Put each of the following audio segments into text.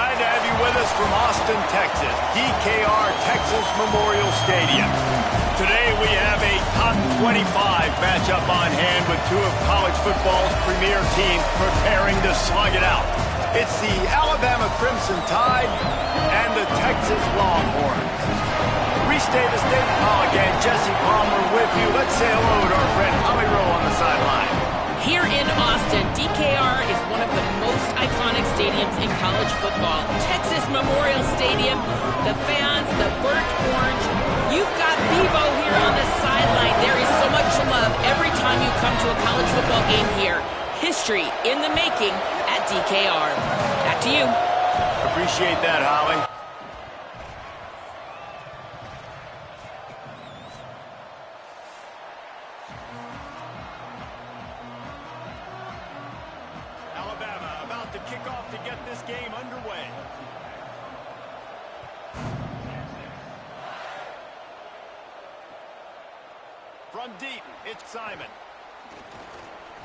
Glad to have you with us from Austin, Texas, DKR Texas Memorial Stadium. Today we have a top 25 matchup on hand with two of college football's premier teams preparing to slug it out. It's the Alabama Crimson Tide and the Texas Longhorns. Restate the state. Again, Jesse Palmer with you. Let's say hello to our friend Holly Rowe on the sideline. Here in Austin, DKR is one of the most iconic stadiums in college football. Texas Memorial Stadium, the fans, the burnt orange. You've got Bevo here on the sideline. There is so much love every time you come to a college football game here. History in the making at DKR. Back to you. Appreciate that, Holly. Alabama about to kick off to get this game underway. From deep, it's Simon.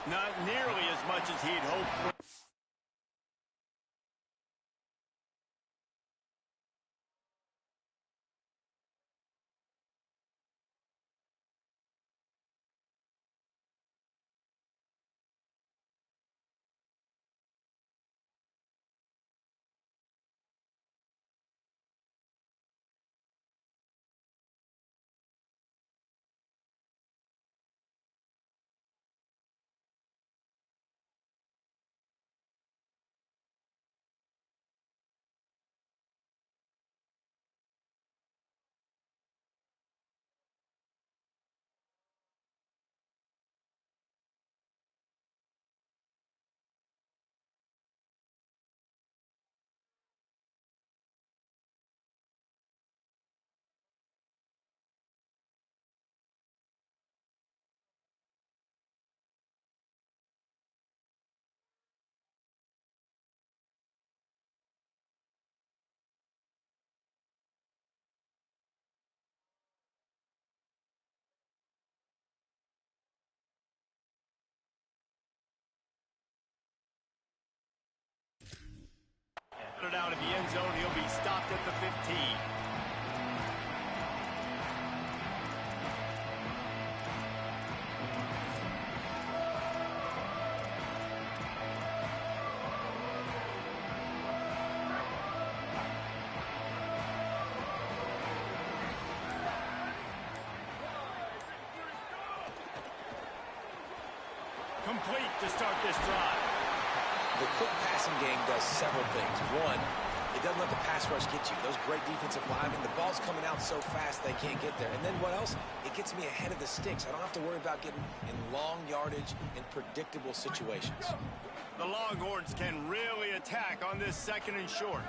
Not nearly as much as he'd hoped. Out of the end zone, he'll be stopped at the 15. Complete to start this drive. The quick passing game does several things. One, it doesn't let the pass rush get you. Those great defensive linemen, the ball's coming out so fast they can't get there. And then what else? It gets me ahead of the sticks. I don't have to worry about getting in long yardage and predictable situations. The Longhorns can really attack on this second and short.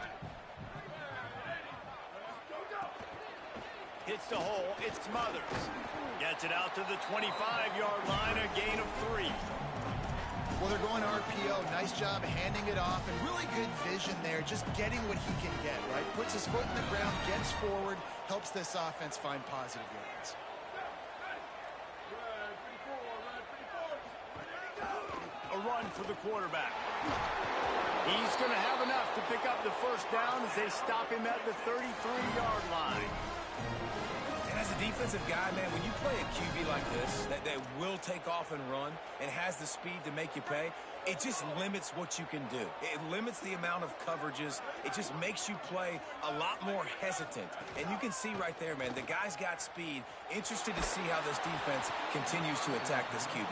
Hits the hole, it's Smothers. Gets it out to the 25-yard line, a gain of 3. Well, they're going RPO. Nice job handing it off, and really good vision there, just getting what he can get, right? Puts his foot in the ground, gets forward, helps this offense find positive yards. A run for the quarterback. He's going to have enough to pick up the first down as they stop him at the 33-yard line. And as a defensive guy, man, when you play a QB like this, that will take off and run and has the speed to make you pay, it just limits what you can do. It limits the amount of coverages. It just makes you play a lot more hesitant. And you can see right there, man, the guy's got speed. Interested to see how this defense continues to attack this QB.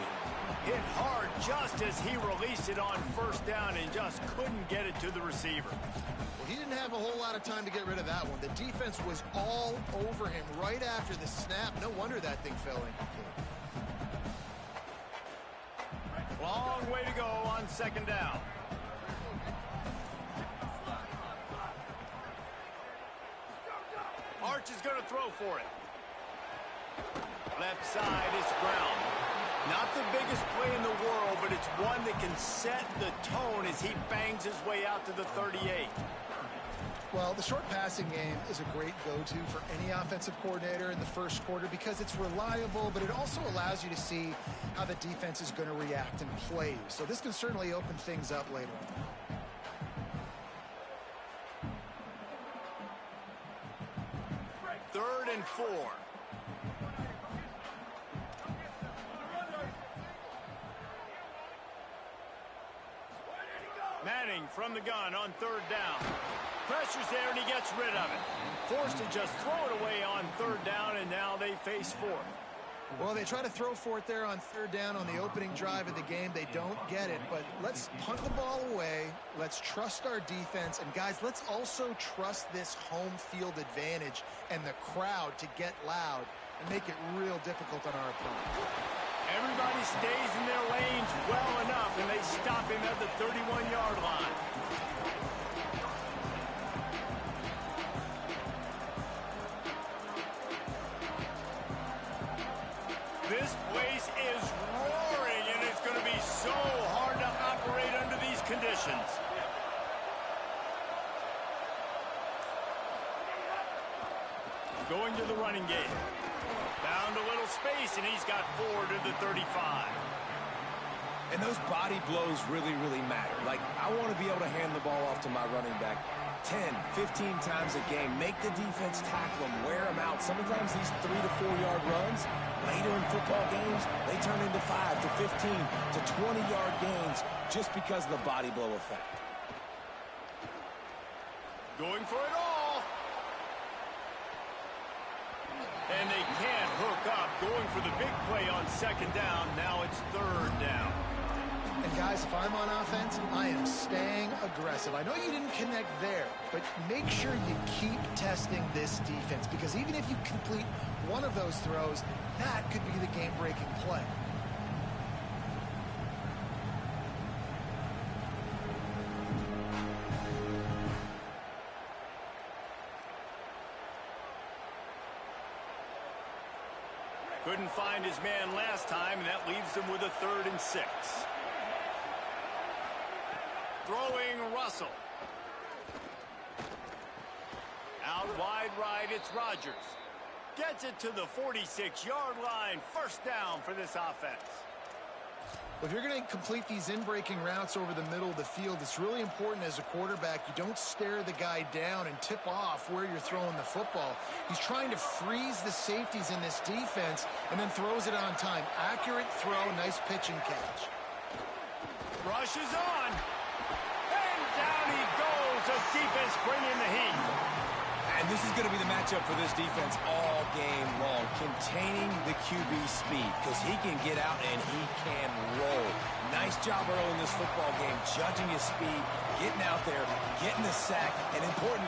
Hit hard just as he released it on first down and just couldn't get it to the receiver. Well, he didn't have a whole lot of time to get rid of that one. The defense was all over him right after the snap. No wonder that thing fell incomplete. Long way to go on second down. Arch is going to throw for it. Left side is Brown. Not the biggest play in the world, but it's one that can set the tone as he bangs his way out to the 38. Well, the short passing game is a great go-to for any offensive coordinator in the first quarter because it's reliable, but it also allows you to see how the defense is going to react and play. So this can certainly open things up later on. 3rd and 4. Manning from the gun on 3rd down. Pressure's there, and he gets rid of it. Forced to just throw it away on 3rd down, and now they face 4th. Well, they try to throw for it there on 3rd down on the opening drive of the game. They don't get it, but let's punt the ball away. Let's trust our defense. And, guys, let's also trust this home field advantage and the crowd to get loud and make it real difficult on our opponent. Everybody stays in their lanes well enough, and they stop him at the 31-yard line. This place is roaring, and it's going to be so hard to operate under these conditions. Going to the running game. Found a little space, and he's got 4 to the 35. And those body blows really, really matter. Like, I want to be able to hand the ball off to my running back 10, 15 times a game. Make the defense tackle them, wear them out. Sometimes these 3 to 4 yard runs, later in football games, they turn into 5 to 15 to 20-yard gains just because of the body blow effect. Going for it all. And they can't hook up. Going for the big play on 2nd down. Now it's 3rd down. And, guys, if I'm on offense, I am staying aggressive. I know you didn't connect there, but make sure you keep testing this defense, because even if you complete one of those throws, that could be the game-breaking play. Couldn't find his man last time, and that leaves him with a 3rd and 6. Throwing Russell. Out wide right, it's Rodgers. Gets it to the 46-yard line. 1st down for this offense. If you're going to complete these in-breaking routes over the middle of the field, it's really important as a quarterback you don't stare the guy down and tip off where you're throwing the football. He's trying to freeze the safeties in this defense and then throws it on time. Accurate throw, nice pitch and catch. Rush is on. And down he goes. The defense bringing the heat. And this is going to be the matchup for this defense all game long, containing the QB speed, because he can get out and he can roll. Nice job early in this football game, judging his speed, getting out there, getting the sack, and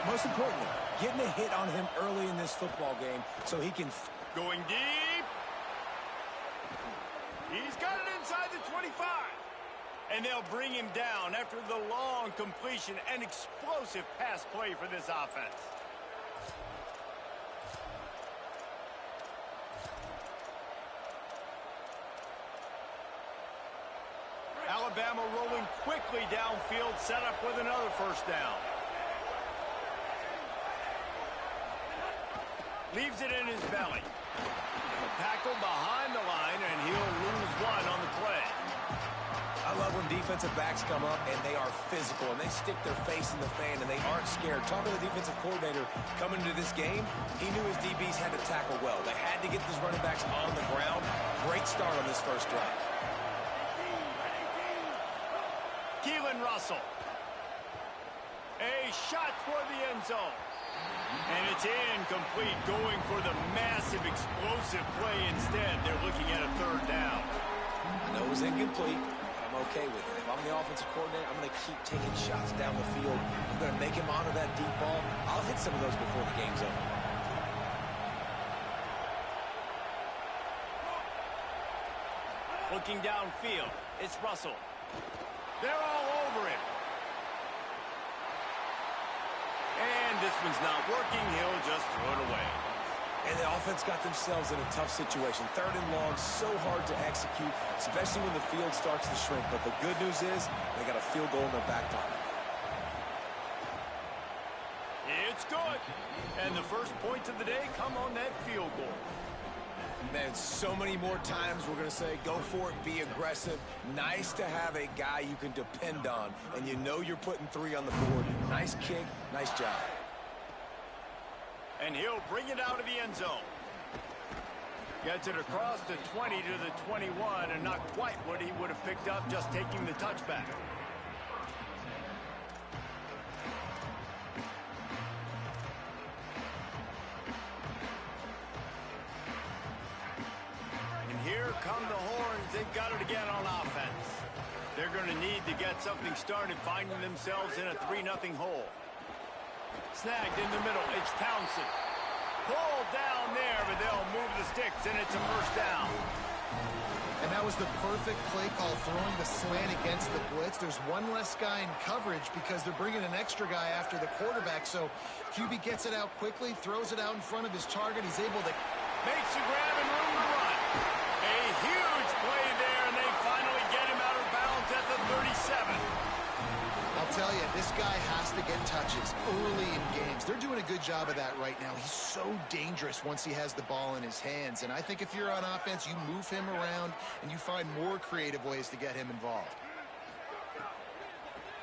most importantly, getting a hit on him early in this football game so he can... Going deep. He's got it inside the 25. And they'll bring him down after the long completion and explosive pass play for this offense. Alabama rolling quickly downfield, set up with another 1st down. Leaves it in his belly. Tackle behind the line, and he'll lose 1 on the play. I love when defensive backs come up and they are physical and they stick their face in the fan and they aren't scared. Talking to the defensive coordinator coming into this game, he knew his DBs had to tackle well. They had to get these running backs on the ground. Great start on this 1st drive. Keelan Russell. A shot toward the end zone. And it's incomplete, going for the massive explosive play instead. They're looking at a 3rd down. I know it was incomplete, but I'm okay with it. If I'm the offensive coordinator, I'm going to keep taking shots down the field. I'm going to make him honor that deep ball. I'll hit some of those before the game's over. Looking downfield, it's Russell. They're all over him. And this one's not working. He'll just throw it away. And the offense got themselves in a tough situation. 3rd and long, so hard to execute, especially when the field starts to shrink. But the good news is they got a field goal in their back pocket. It's good. And the first points of the day come on that field goal. Man, so many more times we're going to say, go for it, be aggressive. Nice to have a guy you can depend on, and you know you're putting 3 on the board. Nice kick, nice job. And he'll bring it out of the end zone. Gets it across the 20 to the 21, and not quite what he would have picked up just taking the touchback. And here come the horns. They've got it again on offense. They're going to need to get something started, finding themselves in a 3-0 hole. Snagged in the middle. It's Townsend. Pulled down there, but they'll move the sticks, and it's a first down. And that was the perfect play call, throwing the slant against the blitz. There's one less guy in coverage because they're bringing an extra guy after the quarterback. So QB gets it out quickly, throws it out in front of his target. He's able to... Makes a grab and room to run. A huge play there, and they finally get him out of bounds at the 37. I'll tell you, this guy has to get touches early in games. They're doing a good job of that right now. He's so dangerous once he has the ball in his hands. And I think if you're on offense, you move him around and you find more creative ways to get him involved.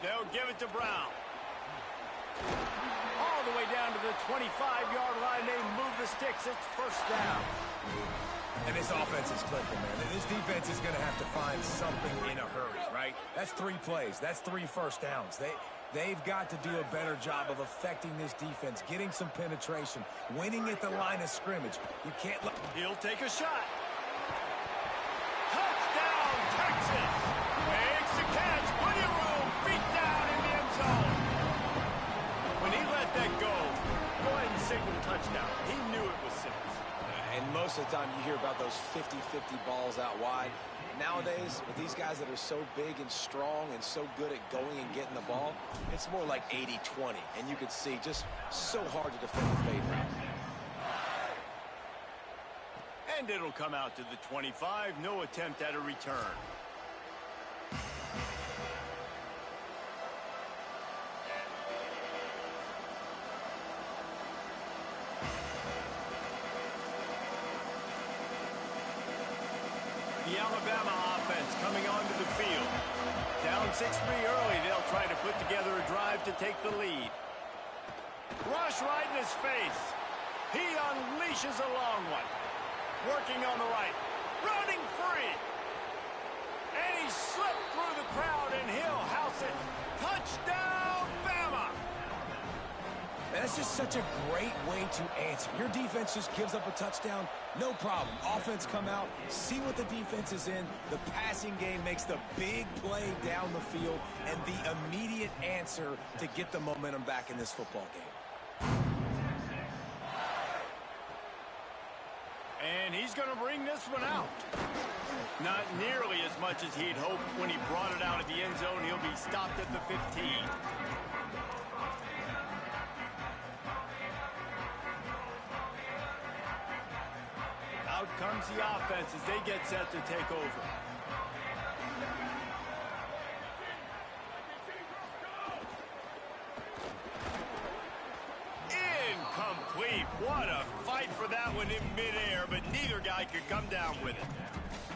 They'll give it to Brown. All the way down to the 25-yard line. They move the sticks. It's first down. And this offense is clicking, man. This defense is going to have to find something in a hurry, right? That's 3 plays. That's 3 first downs. They've got to do a better job of affecting this defense, getting some penetration, winning at the line of scrimmage. You can't let... He'll take a shot. Touchdown, Texas. Makes the catch. Plenty of room. Feet down in the end zone. When he let that go ahead and signal touchdown. He knew it was simple. And most of the time you hear about those 50-50 balls out wide. Nowadays, with these guys that are so big and strong and so good at going and getting the ball, it's more like 80-20. And you can see just so hard to defend the fade route. And it'll come out to the 25. No attempt at a return. The Alabama offense coming onto the field. Down 6-3 early, they'll try to put together a drive to take the lead. Rush right in his face. He unleashes a long one. Working on the right. Running free. And he slipped through the crowd, and he'll house it. Touchdown, Bama! That's just such a great way to answer. Your defense just gives up a touchdown, no problem. Offense come out, see what the defense is in. The passing game makes the big play down the field and the immediate answer to get the momentum back in this football game. And he's going to bring this one out. Not nearly as much as he'd hoped when he brought it out of the end zone. He'll be stopped at the 15. Out comes the offense as they get set to take over. Incomplete. What a fight for that one in midair, but neither guy could come down with it.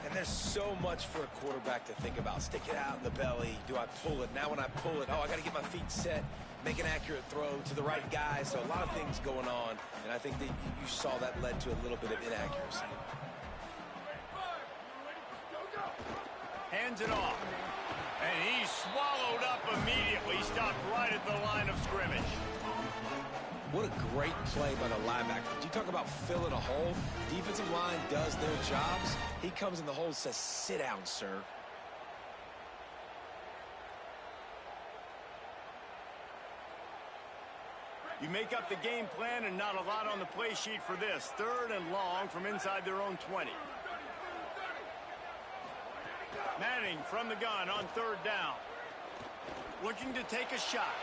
And there's so much for a quarterback to think about. Stick it out in the belly. Do I pull it? Now when I pull it, oh, I got to get my feet set, make an accurate throw to the right guy. So a lot of things going on, and I think that you saw that led to a little bit of inaccuracy. Hands it off. And he's swallowed up immediately. Stopped right at the line of scrimmage. What a great play by the linebacker. You talk about filling a hole. Defensive line does their jobs. He comes in the hole and says, sit down, sir. You make up the game plan and not a lot on the play sheet for this. 3rd and long from inside their own 20. Manning from the gun on 3rd down. Looking to take a shot.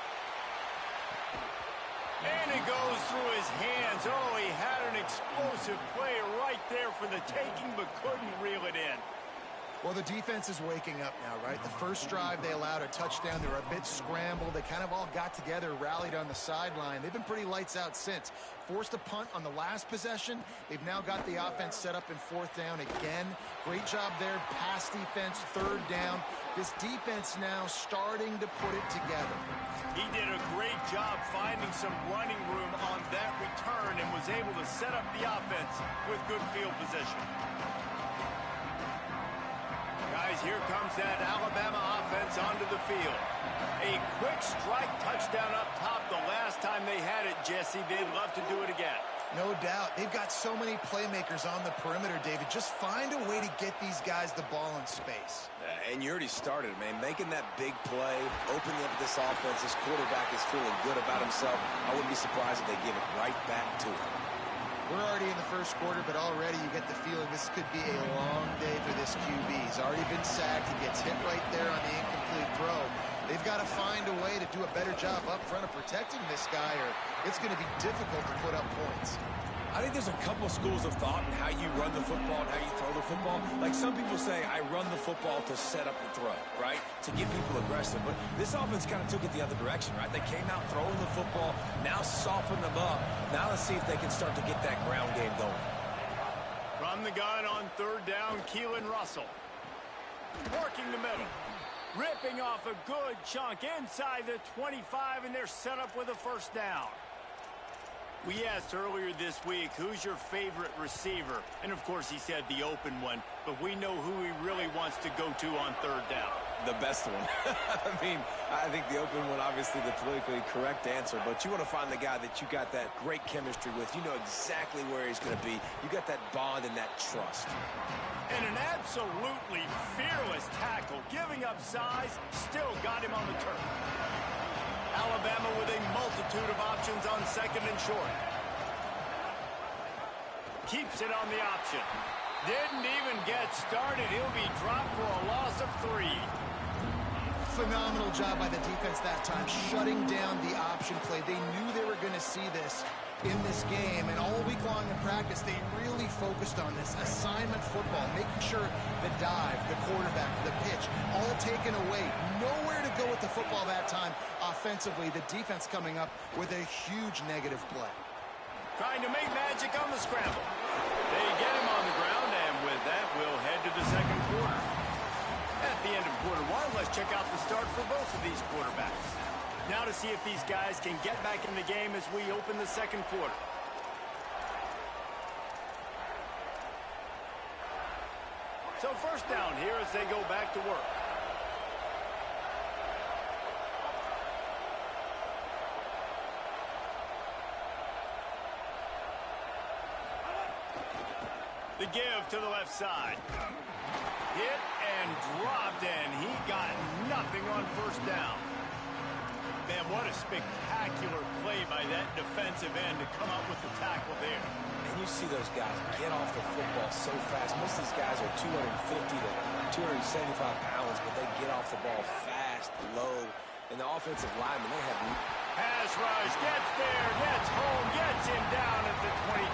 And it goes through his hands. Oh, he had an explosive play right there for the taking, but couldn't reel it in. Well, the defense is waking up now, right? The first drive, they allowed a touchdown. They were a bit scrambled. They kind of all got together, rallied on the sideline. They've been pretty lights out since. Forced a punt on the last possession. They've now got the offense set up in fourth down again. Great job there. Pass defense, third down. This defense now starting to put it together. He did a great job finding some running room on that return and was able to set up the offense with good field position. Guys, here comes that Alabama offense onto the field. A quick strike touchdown up top the last time they had it, Jesse. They'd love to do it again. No doubt. They've got so many playmakers on the perimeter, David. Just find a way to get these guys the ball in space. And you already started, man. Making that big play, opening up this offense. This quarterback is feeling good about himself. I wouldn't be surprised if they give it right back to him. We're already in the first quarter, but already you get the feeling this could be a long day for this QB. He's already been sacked. He gets hit right there on the incomplete throw. They've got to find a way to do a better job up front of protecting this guy, or it's going to be difficult to put up points. I think there's a couple schools of thought in how you run the football and how you throw the football. Like some people say, I run the football to set up the throw, right? To get people aggressive. But this offense kind of took it the other direction, right? They came out throwing the football, now soften them up. Now let's see if they can start to get that ground game going. From the gun on third down, Keelan Russell. Working the middle. Ripping off a good chunk inside the 25, and they're set up with a first down. We asked earlier this week, who's your favorite receiver? And, of course, he said the open one, but we know who he really wants to go to on third down. The best one. I mean, I think the open one, obviously the politically correct answer, but you want to find the guy that you got that great chemistry with. You know exactly where he's going to be. You got that bond and that trust. And an absolutely fearless tackle, giving up size, still got him on the turf. Alabama with a multitude of options on second and short. Keeps it on the option. Didn't even get started. He'll be dropped for a loss of 3. Phenomenal job by the defense that time, shutting down the option play. They knew they were going to see this in this game, and all week long in practice, they really focused on this assignment football, making sure the dive, the quarterback, the pitch, all taken away. Nowhere to go with the football that time offensively. The defense coming up with a huge negative play. Trying to make magic on the scramble. They get him on the ground, and with that, we'll head to the second quarter. At the end of quarter one, let's check out the start for both of these quarterbacks. Now to see if these guys can get back in the game as we open the second quarter. So first down here as they go back to work. The give to the left side. Hit and dropped, and he got nothing on first down. Man, what a spectacular play by that defensive end to come up with the tackle there. And you see those guys get off the football so fast. Most of these guys are 250 to 275 pounds, but they get off the ball fast, low. And the offensive linemen, they have... Pass rush, gets there, gets home, gets him down at the 23.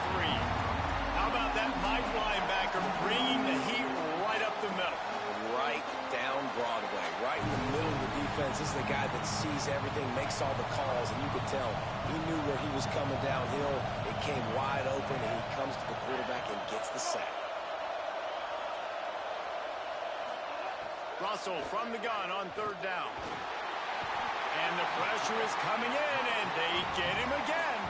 How about that Mike linebacker bringing the heat right up the middle? Right down Broadway, right in the middle of the defense. This is the guy that sees everything, makes all the calls, and you could tell he knew where he was coming downhill. It came wide open, and he comes to the quarterback and gets the sack. Russell from the gun on third down. And the pressure is coming in, and they get him again.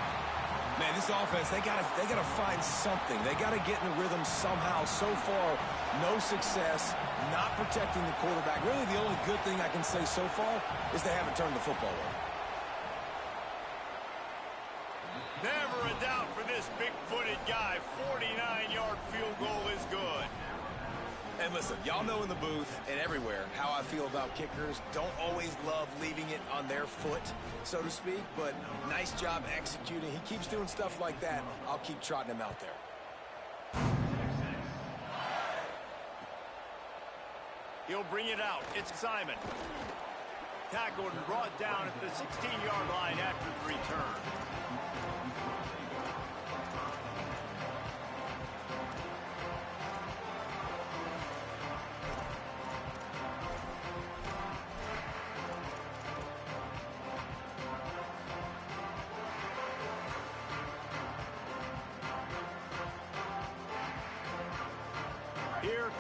Man, this offense, they gotta find something. They gotta get in the rhythm somehow. So far, no success, not protecting the quarterback. Really, the only good thing I can say so far is they haven't turned the football over. Never a doubt for this big-footed guy. 49-yard field goal is good. And listen, y'all know in the booth and everywhere how I feel about kickers. Don't always love leaving it on their foot, so to speak, but nice job executing. He keeps doing stuff like that. I'll keep trotting him out there. He'll bring it out. It's Simon. Tackled and brought down at the 16-yard line after the return.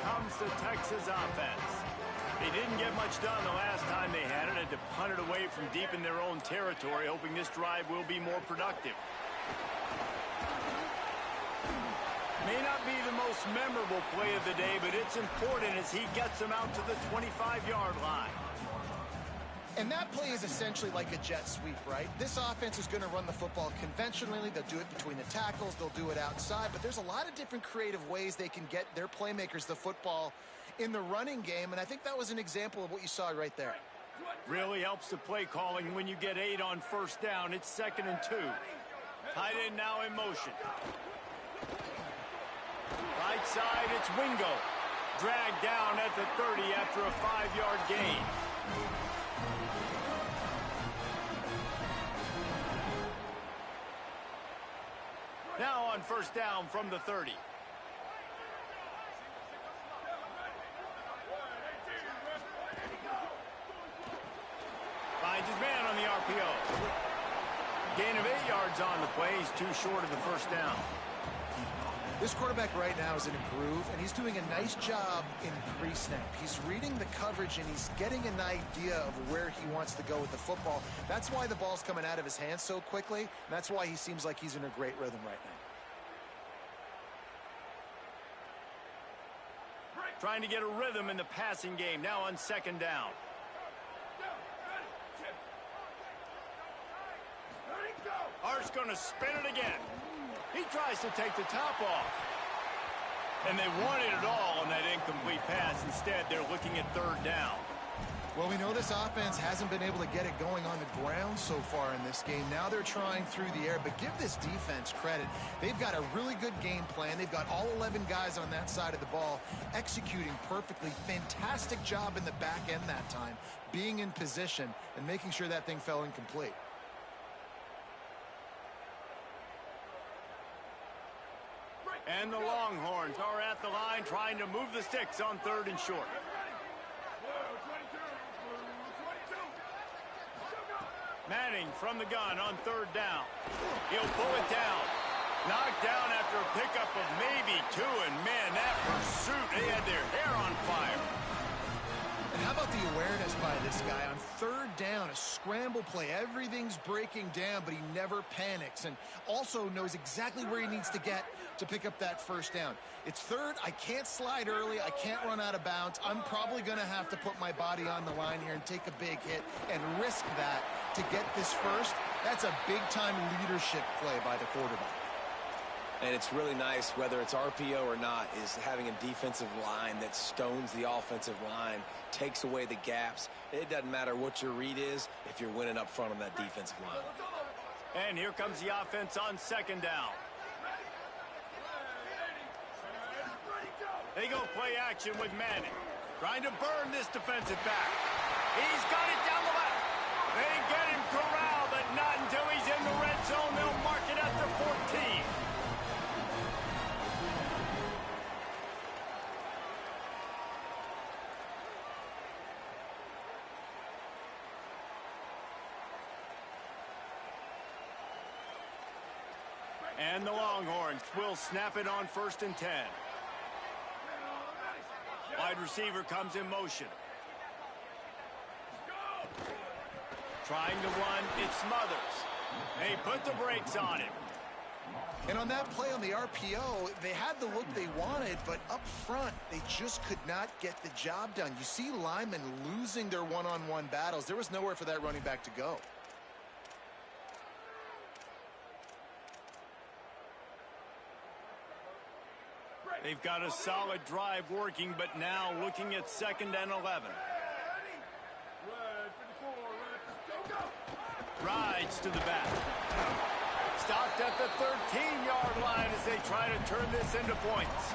comes the Texas offense. They didn't get much done the last time they had it. Had to punt it away from deep in their own territory, hoping this drive will be more productive. May not be the most memorable play of the day, but it's important as he gets them out to the 25-yard line. And that play is essentially like a jet sweep, right? This offense is going to run the football conventionally. They'll do it between the tackles. They'll do it outside. But there's a lot of different creative ways they can get their playmakers the football in the running game. And I think that was an example of what you saw right there. Really helps the play calling when you get 8 on first down. It's 2nd and 2. Tight end now in motion. Right side, it's Wingo. Dragged down at the 30 after a 5-yard gain. Now on first down from the 30. Finds his man on the RPO. Gain of 8 yards on the play. He's too short of the first down. This quarterback right now is in a groove, and he's doing a nice job in pre-snap. He's reading the coverage, and he's getting an idea of where he wants to go with the football. That's why the ball's coming out of his hands so quickly, and that's why he seems like he's in a great rhythm right now. Trying to get a rhythm in the passing game, now on 2nd down. Art's going to spin it again. He tries to take the top off. And they wanted it all on that incomplete pass. Instead, they're looking at 3rd down. Well, we know this offense hasn't been able to get it going on the ground so far in this game. Now they're trying through the air, but give this defense credit. They've got a really good game plan. They've got all 11 guys on that side of the ball executing perfectly. Fantastic job in the back end that time, being in position and making sure that thing fell incomplete. And the Longhorns are at the line trying to move the sticks on 3rd and short. Manning from the gun on 3rd down. He'll pull it down. Knocked down after a pickup of maybe 2, and man, that pursuit, they had their hair on fire. And how about the awareness by this guy on 3rd down, a scramble play. Everything's breaking down, but he never panics and also knows exactly where he needs to get to pick up that first down. It's 3rd. I can't slide early. I can't run out of bounds. I'm probably going to have to put my body on the line here and take a big hit and risk that to get this first. That's a big-time leadership play by the quarterback. And it's really nice, whether it's RPO or not, is having a defensive line that stones the offensive line, takes away the gaps. It doesn't matter what your read is if you're winning up front on that defensive line. And here comes the offense on 2nd down. They go play action with Manning. Trying to burn this defensive back. He's got it down the left. They get him corralled, but not until he's in the red zone. They'll mark it at the 14. And the Longhorns will snap it on 1st and 10. Wide receiver comes in motion. Trying to run, it's Smothers. They put the brakes on him. And on that play on the RPO, they had the look they wanted, but up front, they just could not get the job done. You see linemen losing their one-on-one battles. There was nowhere for that running back to go. They've got a solid drive working, but now looking at 2nd and 11. Rides to the back. Stopped at the 13-yard line as they try to turn this into points.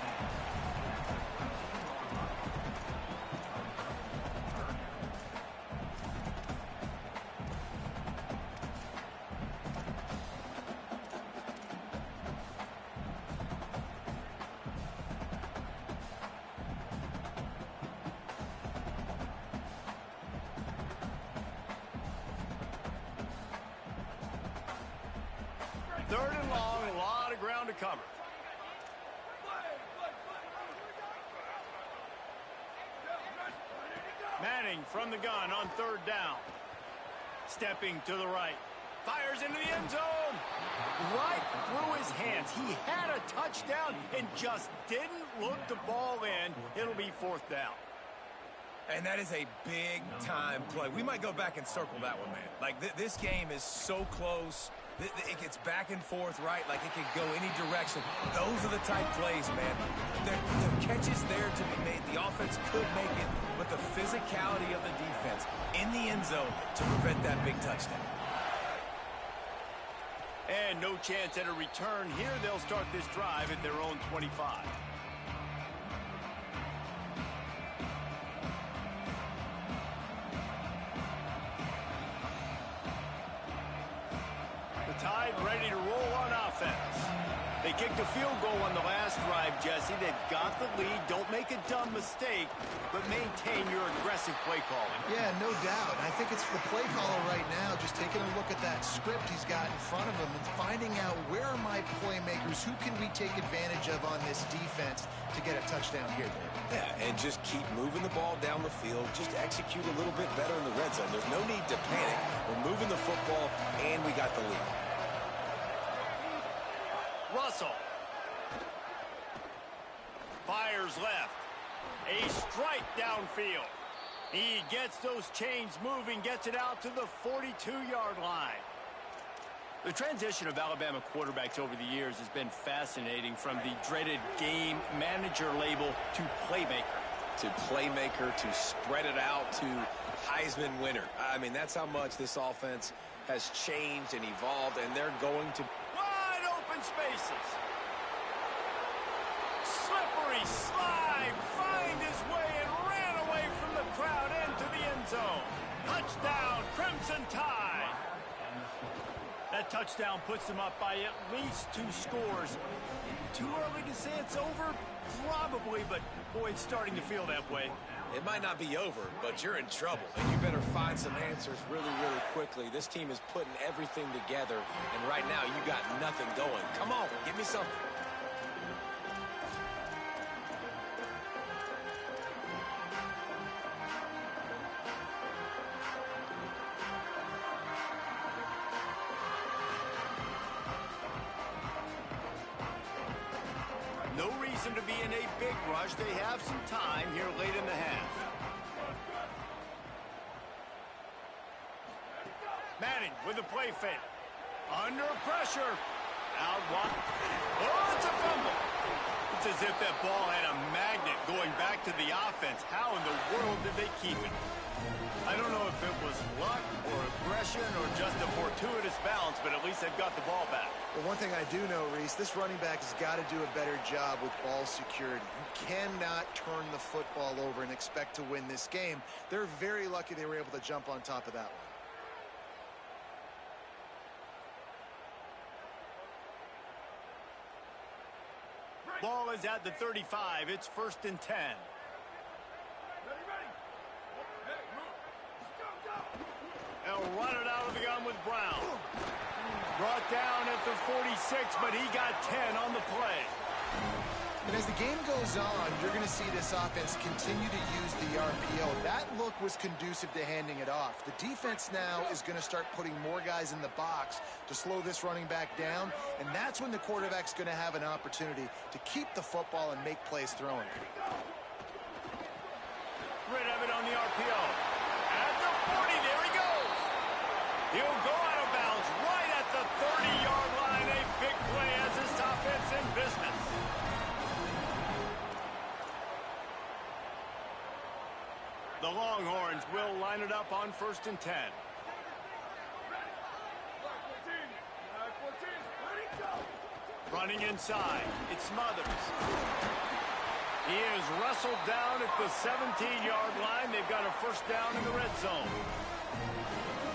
Third and long, a lot of ground to cover. Manning from the gun on 3rd down. Stepping to the right. Fires into the end zone. Right through his hands. He had a touchdown and just didn't look the ball in. It'll be 4th down. And that is a big-time play. We might go back and circle that one, man. Like, this game is so close. It gets back and forth, right? Like, it could go any direction. Those are the type plays, man. The catches there to be made. The offense could make it, but the physicality of the defense in the end zone to prevent that big touchdown. And no chance at a return here. They'll start this drive at their own 25. Tide ready to roll on offense. They kicked a field goal on the last drive, Jesse. They've got the lead. Don't make a dumb mistake, but maintain your aggressive play calling. Yeah, no doubt. I think it's the play caller right now, just taking a look at that script he's got in front of him and finding out where are my playmakers, who can we take advantage of on this defense to get a touchdown here. Yeah, and just keep moving the ball down the field. Just execute a little bit better in the red zone. There's no need to panic. We're moving the football, and we got the lead. Russell. Fires left. A strike downfield. He gets those chains moving, gets it out to the 42-yard line. The transition of Alabama quarterbacks over the years has been fascinating, from the dreaded game manager label to playmaker. To playmaker, to spread it out, to Heisman winner. I mean, that's how much this offense has changed and evolved, and they're going to... Wide open spaces. Slippery slide, find his way and ran away from the crowd into the end zone. Touchdown, Crimson Tide. That touchdown puts them up by at least 2 scores. Too early to say it's over? Probably, but boy, it's starting to feel that way. It might not be over, but you're in trouble, and you better find some answers really, really quickly. This team is putting everything together, and right now you got nothing going. Come on, give me something. No reason to be in a big rush. They have some time here late in the half. Manning with a play fake. Under pressure. Out wide. Oh, it's a fumble. It's as if that ball had a magnet going back to the offense. How in the world did they keep it? I don't know if it was luck or aggression or just a fortuitous bounce, but at least they've got the ball back. Well, one thing I do know, Reese, this running back has got to do a better job with ball security. You cannot turn the football over and expect to win this game. They're very lucky they were able to jump on top of that one. Ball is at the 35. It's 1st and 10. They'll run it out of the gun with Brown. Brought down at the 46, but he got 10 on the play. And as the game goes on, you're going to see this offense continue to use the RPO. That look was conducive to handing it off. The defense now is going to start putting more guys in the box to slow this running back down, and that's when the quarterback's going to have an opportunity to keep the football and make plays throwing. Rid of it on the RPO. At the 40, there he goes. He'll go out of bounds right at the 30-yard line. A big play as this offense in business. The Longhorns will line it up on 1st and 10. Running inside, it's Smothers. He is wrestled down at the 17-yard line. They've got a 1st down in the red zone.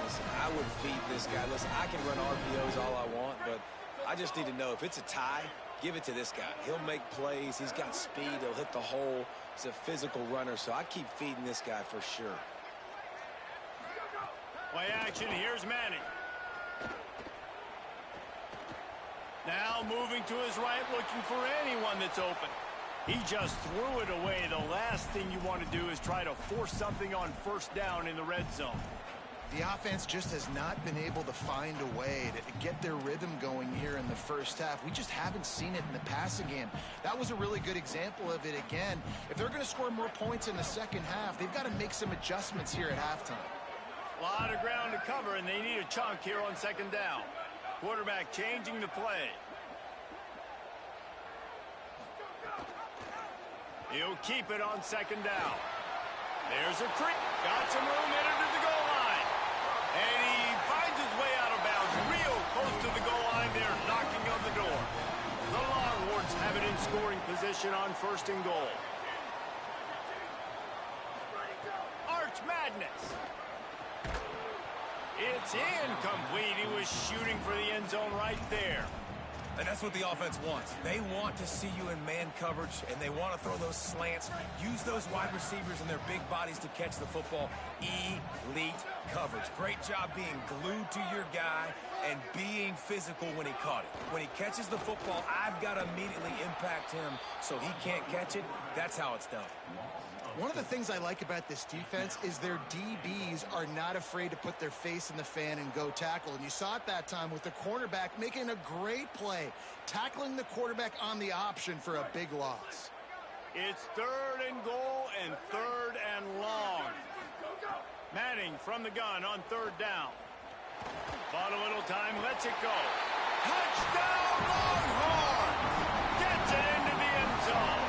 Listen, I would feed this guy. Listen, I can run RPOs all I want, but I just need to know if it's a tie, give it to this guy. He'll make plays. He's got speed. He'll hit the hole. He's a physical runner, so I keep feeding this guy for sure. Play action. Here's Manning. Now moving to his right, looking for anyone that's open. He just threw it away. The last thing you want to do is try to force something on first down in the red zone. The offense just has not been able to find a way to get their rhythm going here in the first half. We just haven't seen it in the passing game. That was a really good example of it again. If they're going to score more points in the second half, they've got to make some adjustments here at halftime. A lot of ground to cover, and they need a chunk here on second down. Quarterback changing the play. He'll keep it on second down. There's a creep. Got some room headed to the goal line. And he finds his way out of bounds real close to the goal line there, knocking on the door. The Longhorns have it in scoring position on first and goal. Arch Madness. It's incomplete. He was shooting for the end zone right there. And that's what the offense wants. They want to see you in man coverage, and they want to throw those slants, use those wide receivers and their big bodies to catch the football. Elite coverage. Great job being glued to your guy and being physical when he caught it. When he catches the football, I've got to immediately impact him so he can't catch it. That's how it's done. One of the things I like about this defense is their DBs are not afraid to put their face in the fan and go tackle. And you saw it that time with the cornerback making a great play, tackling the quarterback on the option for a big loss. It's third and goal and third and long. Manning from the gun on third down. Bought a little time, lets it go. Touchdown Longhorn! Gets it into the end zone.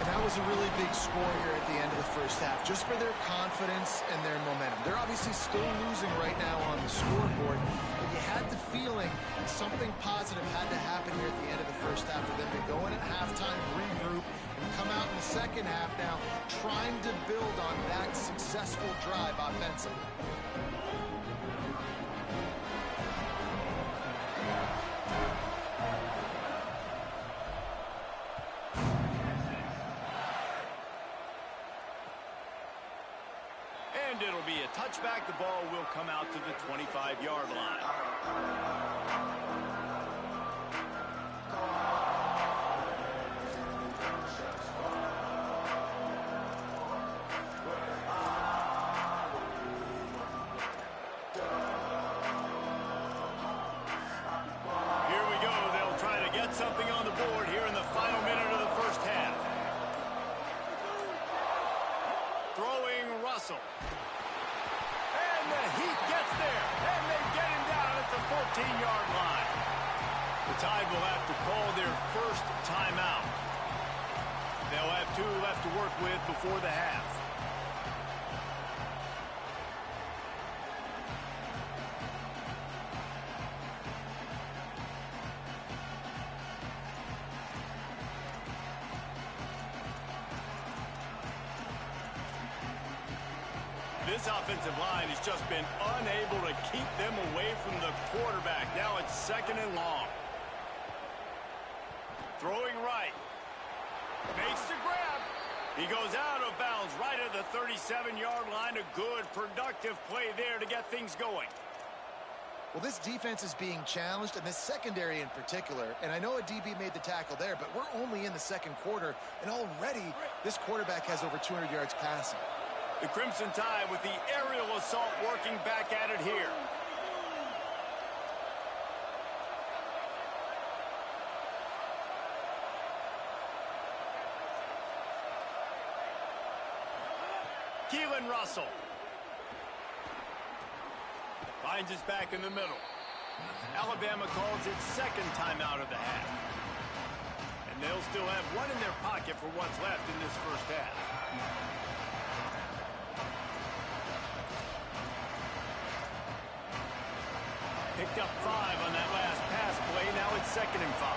That was a really big score here at the end of the first half, just for their confidence and their momentum. They're obviously still losing right now on the scoreboard, but you had the feeling something positive had to happen here at the end of the first half for them to go in at halftime, regroup, and come out in the second half now trying to build on that successful drive offensively. And it'll be a touchback. The ball will come out to the 25-yard line. Here we go. They'll try to get something on the board here in the final minute of the first half. Throwing Russell. And the Heat gets there, and they get him down at the 14-yard line. The Tide will have to call their first timeout. They'll have 2 left to work with before the half. This offensive line has just been unable to keep them away from the quarterback. Now it's second and long. Throwing right. Makes the grab. He goes out of bounds right at the 37-yard line. A good, productive play there to get things going. Well, this defense is being challenged, and this secondary in particular. And I know a DB made the tackle there, but we're only in the second quarter, and already this quarterback has over 200 yards passing. The Crimson Tide with the aerial assault working back at it here. Keelan Russell. Finds his back in the middle. Alabama calls its second timeout of the half. And they'll still have one in their pocket for what's left in this first half. Picked up 5 on that last pass play. Now it's second and 5.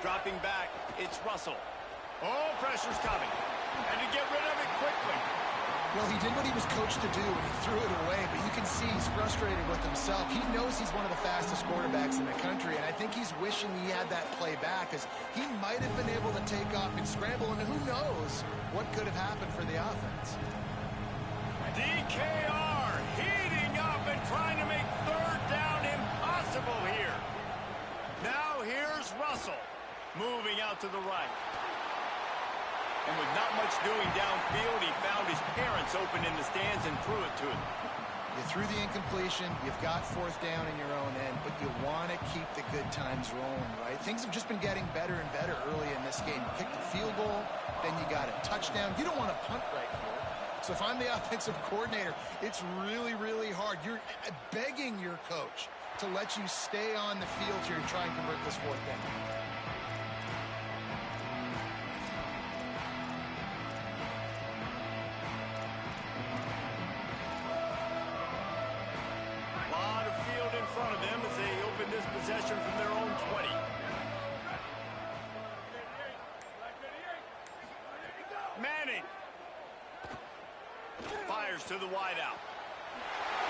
Dropping back, it's Russell. Oh, pressure's coming. And to get rid of it quickly. Well, he did what he was coached to do, and he threw it away, but you can see he's frustrated with himself. He knows he's one of the fastest quarterbacks in the country, and I think he's wishing he had that play back, because he might have been able to take off and scramble, and who knows what could have happened for the offense. DKR heating up and trying to make third down impossible. moving out to the right. And with not much doing downfield, he found his parents open in the stands and threw it to him. You threw the incompletion, you've got fourth down in your own end, but you want to keep the good times rolling, right? Things have just been getting better and better early in this game. You kicked the field goal, then you got a touchdown. You don't want to punt right here. So if I'm the offensive coordinator, it's really, really hard. You're begging your coach to let you stay on the field here and try and convert this fourth down. Front of them as they open this possession from their own 20. Manning fires to the wideout.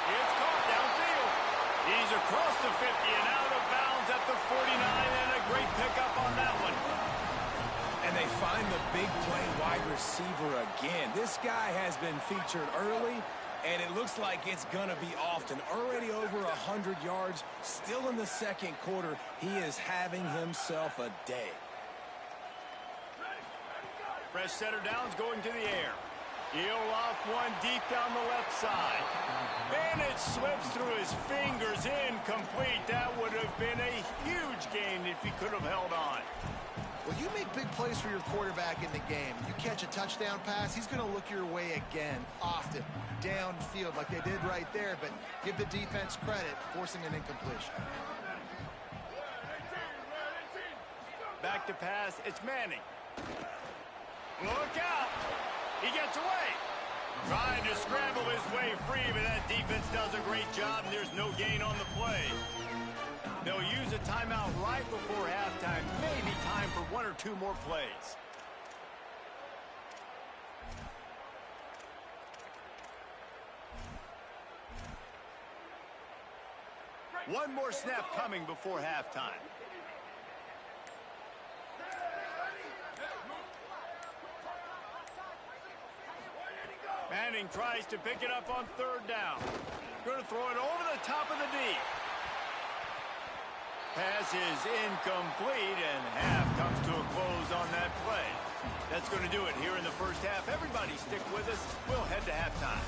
It's caught downfield. He's across the 50 and out of bounds at the 49, and a great pickup on that one. And they find the big play wide receiver again. This guy has been featured early, and it looks like it's going to be often. Already over 100 yards, still in the second quarter. He is having himself a day. Fresh setter downs going to the air. He'll off one deep down the left side. And it slips through his fingers, incomplete. That would have been a huge gain if he could have held on. Well, you make big plays for your quarterback in the game. You catch a touchdown pass, he's going to look your way again, often, downfield like they did right there, but give the defense credit, forcing an incompletion. Back to pass, it's Manning. Look out! He gets away! Trying to scramble his way free, but that defense does a great job, and there's no gain on the play. They'll use a timeout right before halftime. Maybe time for one or two more plays. One more snap coming before halftime. Manning tries to pick it up on third down. Going to throw it over the top of the D. Pass is incomplete, and half comes to a close on that play. That's going to do it here in the first half. Everybody stick with us. We'll head to halftime.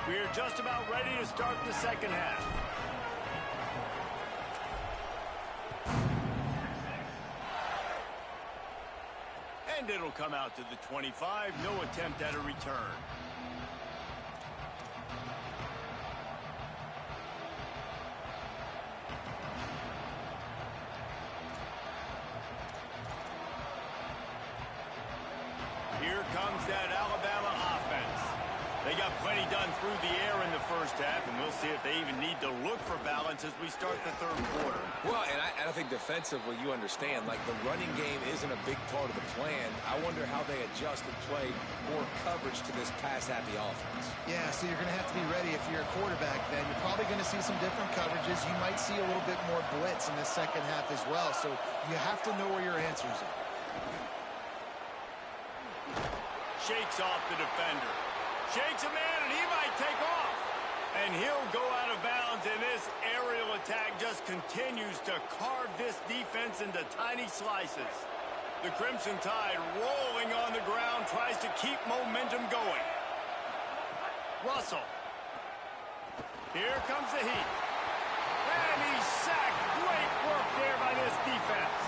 We're just about ready to start the second half. And it'll come out to the 25. No attempt at a return. Here comes that Alabama offense. They got plenty done through the air in the first half, and we'll see if they even need to look for balance as we start the third quarter. Well, and I think defensively, you understand, like the running game isn't a big part of the plan. I wonder how they adjust and play more coverage to this pass-happy offense. Yeah, so you're going to have to be ready if you're a quarterback then. You're probably going to see some different coverages. You might see a little bit more blitz in the second half as well, so you have to know where your answers are. Shakes off the defender. Shakes a man, and he might take off. And he'll go out of bounds, and this aerial attack just continues to carve this defense into tiny slices. The Crimson Tide rolling on the ground, tries to keep momentum going. Russell. Here comes the heat. And he's sacked. Great work there by this defense.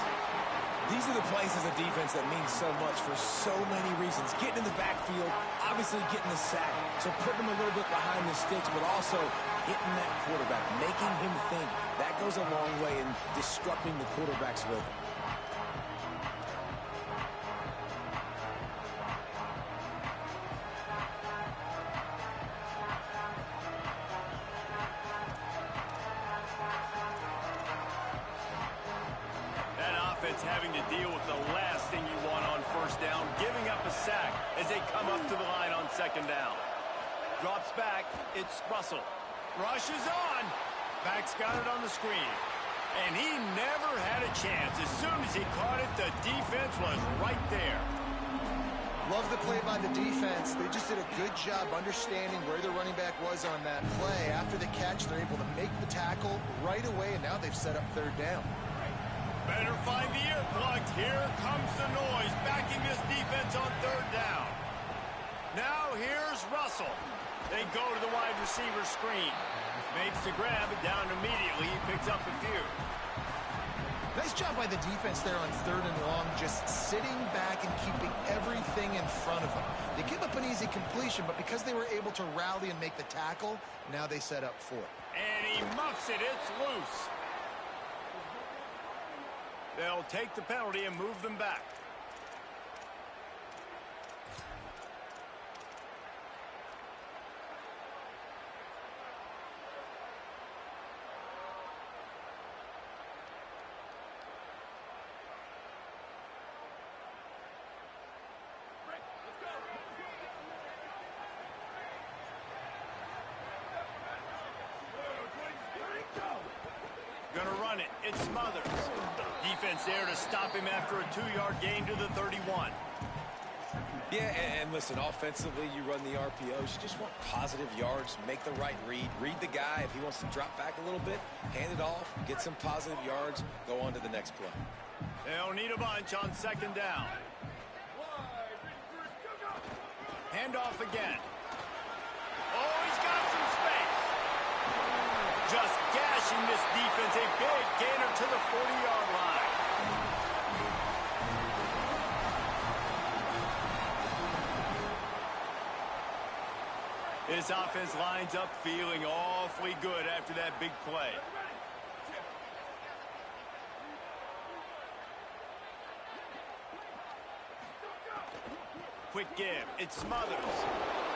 These are the plays as a defense that mean so much for so many reasons. Getting in the backfield, obviously getting the sack, so putting him a little bit behind the sticks, but also hitting that quarterback, making him think. That goes a long way in disrupting the quarterback's rhythm. Having to deal with the last thing you want on first down, giving up a sack as they come up to the line on second down. Drops back, it's Russell. Rushes on. Back's got it on the screen. And he never had a chance. As soon as he caught it, the defense was right there. Love the play by the defense. They just did a good job understanding where the running back was on that play. After the catch, they're able to make the tackle right away, and now they've set up third down. Better find the earplugs. Here comes the noise, backing this defense on third down. Now here's Russell. They go to the wide receiver screen. Makes the grab, and down immediately. He picks up a few. Nice job by the defense there on third and long, just sitting back and keeping everything in front of them. They give up an easy completion, but because they were able to rally and make the tackle, now they set up for it. And he muffs it. It's loose. They'll take the penalty and move them back. Gonna run it. It's Smothers. Defense there to stop him after a 2-yard gain to the 31. Yeah, and listen, offensively, you run the RPOs. You just want positive yards, make the right read. Read the guy. If he wants to drop back a little bit, hand it off, get some positive yards, go on to the next play. They'll need a bunch on second down. Hand off again. Oh, he's got some space. Just gashing this defense. A big gainer to the 40-yard line. This offense lines up feeling awfully good after that big play. Quick give. It's Smothers.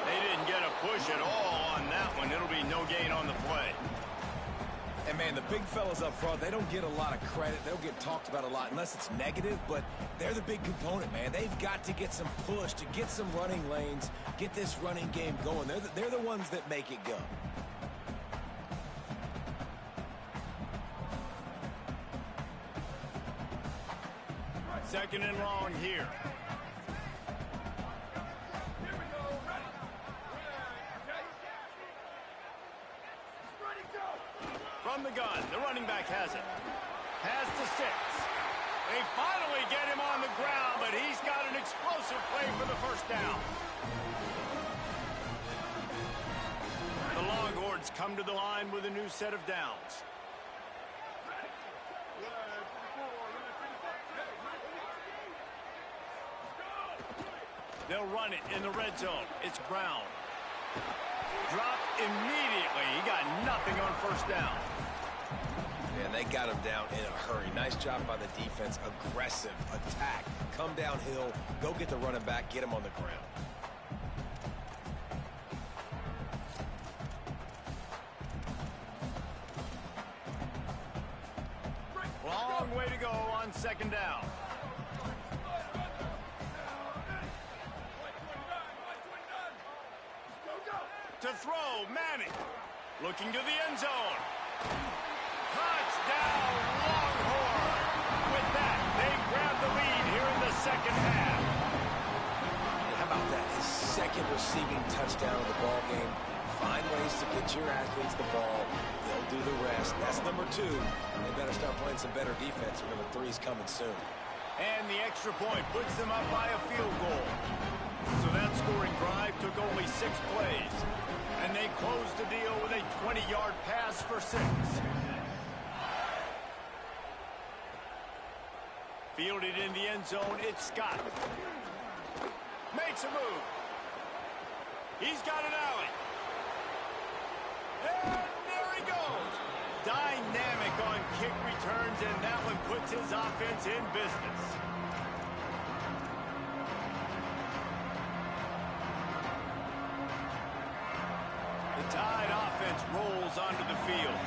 They didn't get a push at all on that one. It'll be no gain on the play. And, man, the big fellas up front, they don't get a lot of credit. They don't get talked about a lot unless it's negative, but they're the big component, man. They've got to get some push, to get some running lanes, get this running game going. They're the ones that make it go. Second and long here. From the gun, the running back has it. Pass to 6. They finally get him on the ground, but he's got an explosive play for the first down. The Longhorns come to the line with a new set of downs. They'll run it in the red zone. It's Brown. Dropped immediately. He got nothing on first down. And they got him down in a hurry. Nice job by the defense. Aggressive attack. Come downhill. Go get the running back. Get him on the ground. Long way to go on second down. To throw, Manning. Looking to the end zone. Touchdown, Longhorn. With that, they grab the lead here in the second half. How about that? His second receiving touchdown of the ball game. Find ways to get your athletes the ball. They'll do the rest. That's number 2. They better start playing some better defense. Number 3 is coming soon. And the extra point puts them up by a field goal. So that scoring drive took only 6 plays. And they closed the deal with a 20-yard pass for 6. Fielded in the end zone, it's Scott. Makes a move. He's got an alley. And there he goes. Dynamic on kick returns, and that one puts his offense in business. The Tide offense rolls onto the field.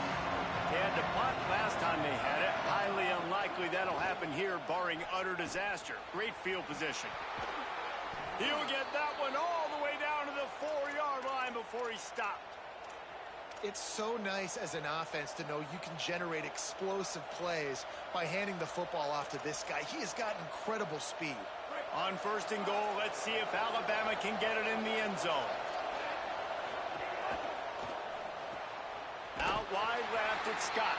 They had to punt last time they had it. Highly unlikely that'll happen here, barring utter disaster. Great field position. He'll get that one all the way down to the 4-yard line before he stopped. It's so nice as an offense to know you can generate explosive plays by handing the football off to this guy. He has got incredible speed. On 1st and goal, let's see if Alabama can get it in the end zone. Out wide left, it's Scott.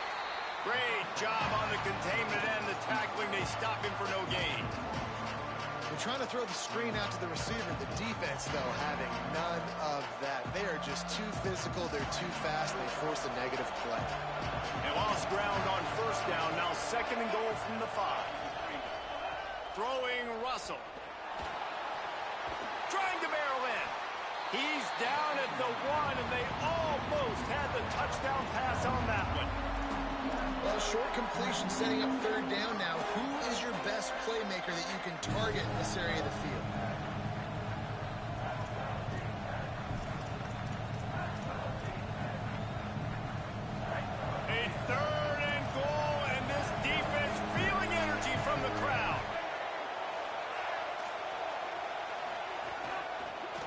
Great job on the containment and the tackling. They stop him for no gain. They're trying to throw the screen out to the receiver. The defense, though, having none of that. They are just too physical. They're too fast. They force a negative play. They lost ground on 1st down. Now 2nd and goal from the 5. Throwing Russell. Trying to barrel in. He's down at the 1, and they almost had the touchdown pass on that one. Well, short completion setting up 3rd down now. Who is your best playmaker that you can target in this area of the field? A 3rd and goal, and this defense feeling energy from the crowd.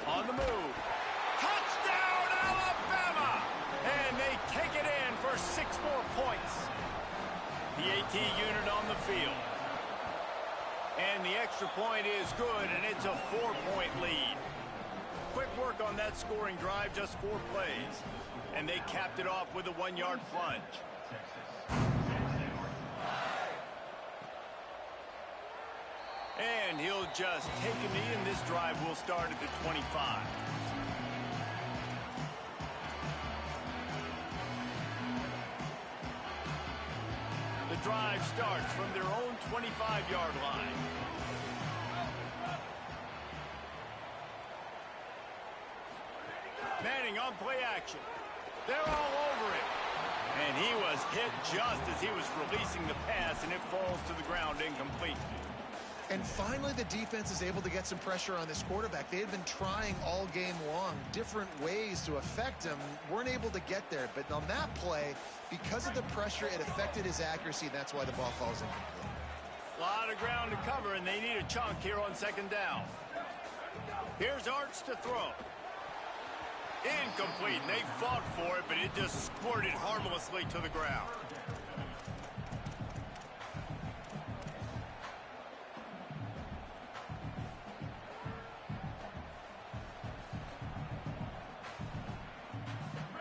On the move. Touchdown, Alabama! And they take it in for 6 more points. The AT unit on the field. And the extra point is good, and it's a 4-point lead. Quick work on that scoring drive, just 4 plays. And they capped it off with a 1-yard plunge. And he'll just take a knee, and this drive will start at the 25. The drive starts from their own 25-yard line. Manning on play action. They're all over him. And he was hit just as he was releasing the pass, and it falls to the ground incomplete. And finally, the defense is able to get some pressure on this quarterback. They had been trying all game long different ways to affect him. Weren't able to get there. But on that play, because of the pressure, it affected his accuracy. That's why the ball falls incomplete. A lot of ground to cover, and they need a chunk here on 2nd down. Here's Arts to throw. Incomplete. They fought for it, but it just squirted harmlessly to the ground.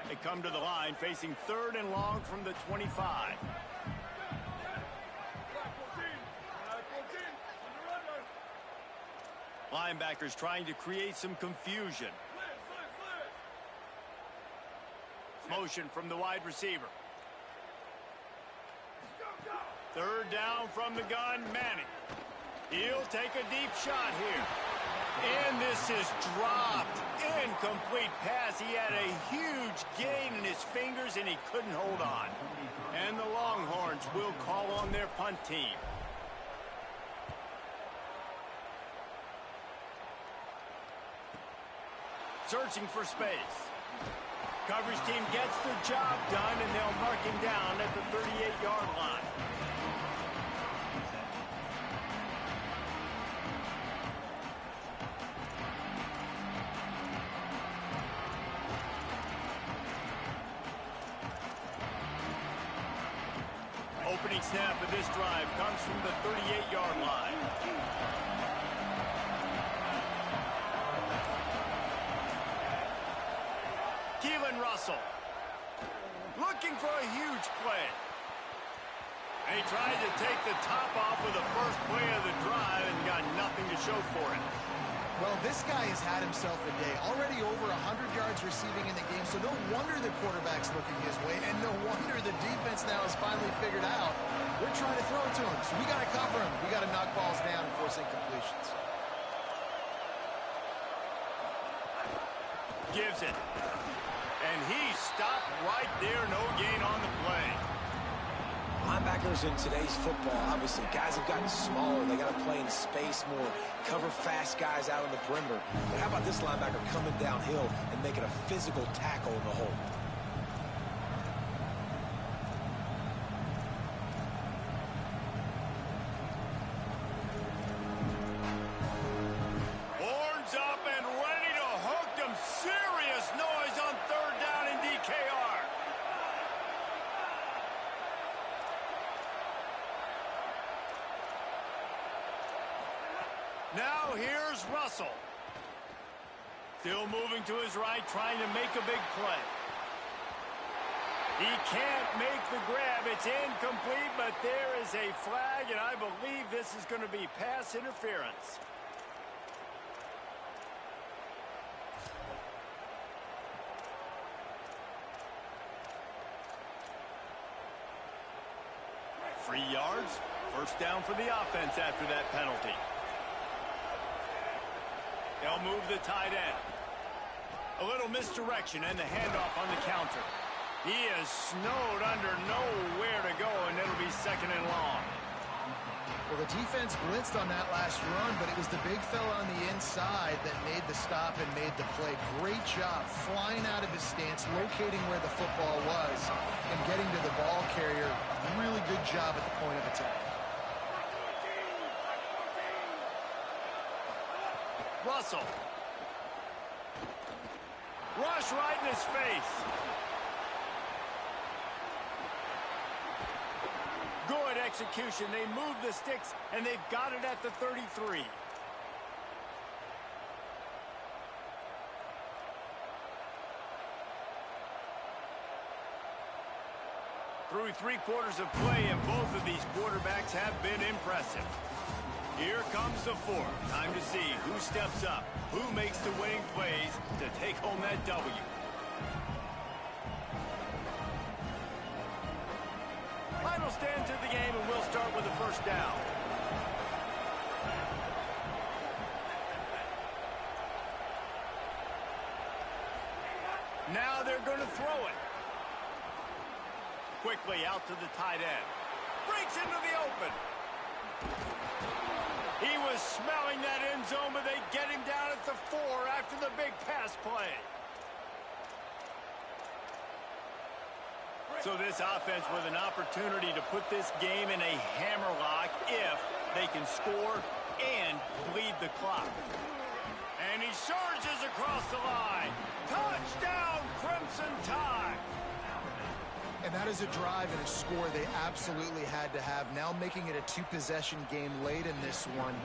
They come to the line facing 3rd and long from the 25. Linebackers trying to create some confusion. Motion from the wide receiver. 3rd down from the gun, Manning. He'll take a deep shot here. And this is dropped. Incomplete pass. He had a huge gain in his fingers, and he couldn't hold on. And the Longhorns will call on their punt team. Searching for space. Coverage team gets the job done, and they'll mark him down at the 38-yard line. Opening snap of this drive comes from the 38-yard line. Keelan Russell looking for a huge play. And he tried to take the top off with the first play of the drive and got nothing to show for it. Well, this guy has had himself a day. Already over 100 yards receiving in the game, so no wonder the quarterback's looking his way, and no wonder the defense now has finally figured out we're trying to throw it to him, so we got to cover him. We got to knock balls down and force incompletions. Gives it. And he stopped right there, no gain on the play. Linebackers in today's football, obviously, guys have gotten smaller. They got to play in space more, cover fast guys out on the perimeter. But how about this linebacker coming downhill and making a physical tackle in the hole? Horns up and ready to hook them. Serious noise on 3rd down in DKR. Now here's Russell. Still moving to his right, trying to make a big play. He can't make the grab. It's incomplete, but there is a flag, and I believe this is going to be pass interference. Free yards. First down for the offense after that penalty. They'll move the tight end. A little misdirection and the handoff on the counter. He is snowed under, nowhere to go, and it'll be second and long. Well, the defense blitzed on that last run, but it was the big fella on the inside that made the stop and made the play. Great job flying out of his stance, locating where the football was, and getting to the ball carrier. Really good job at the point of attack. Russell. Rush right in his face. Good execution. They move the sticks, and they've got it at the 33. Through 3 quarters of play, and both of these quarterbacks have been impressive. Here comes the fourth. Time to see who steps up, who makes the winning plays to take home that W. Final stand to the game, and we'll start with the first down. Now they're going to throw it. Quickly out to the tight end. Breaks into the open. He was smelling that end zone, but they get him down at the 4 after the big pass play. So this offense with an opportunity to put this game in a hammerlock if they can score and bleed the clock. And he charges across the line. Touchdown, Crimson Tide. And that is a drive and a score they absolutely had to have. Now making it a 2-possession game late in this one.